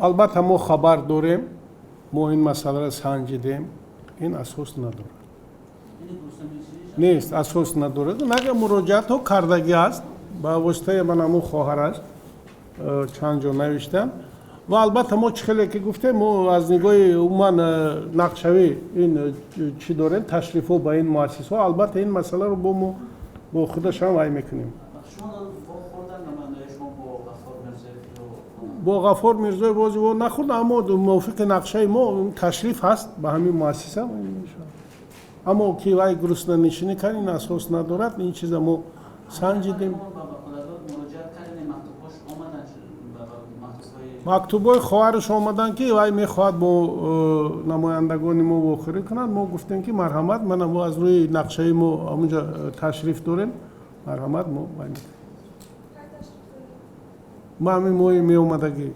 албатта мо хабар дорем, мо ин масъаларо санҷидем, ин асос надорад. Нест, асос надорад. Нага муроҷиатҳо кардагӣ аст, ба воситаи ман ҳамун хоҳараш чанд ҷо навиштам. Ва албатта мо чӣ хеле ки гуфтем, мо аз нигоҳи умуман нақшавӣ ин чӣ дорем, ташрифҳо ба ин муассисаҳо, албатта ин масъаларо бо худашам вай мекунем. бо Ғаффор Мирзоев бози во нахӯрдам, аммо мувофиқи нақшаи мо ташриф ҳаст ба ҳамин муассиса. Аммо ки вай гуруснанишинӣ кард, ин асос надорад, ин чиза мо санҷидем. мактубҳои хоҳараш омадан ки вай мехоҳад бо намояндагони мо вохӯрӣ кунад. Мо гуфтем ки марҳамат, мана мо аз рӯи нақшаи мо ҳамунҷа ташриф дорем, марҳамат мо вай мекунем. ма ҳамин моҳи меомадагӣ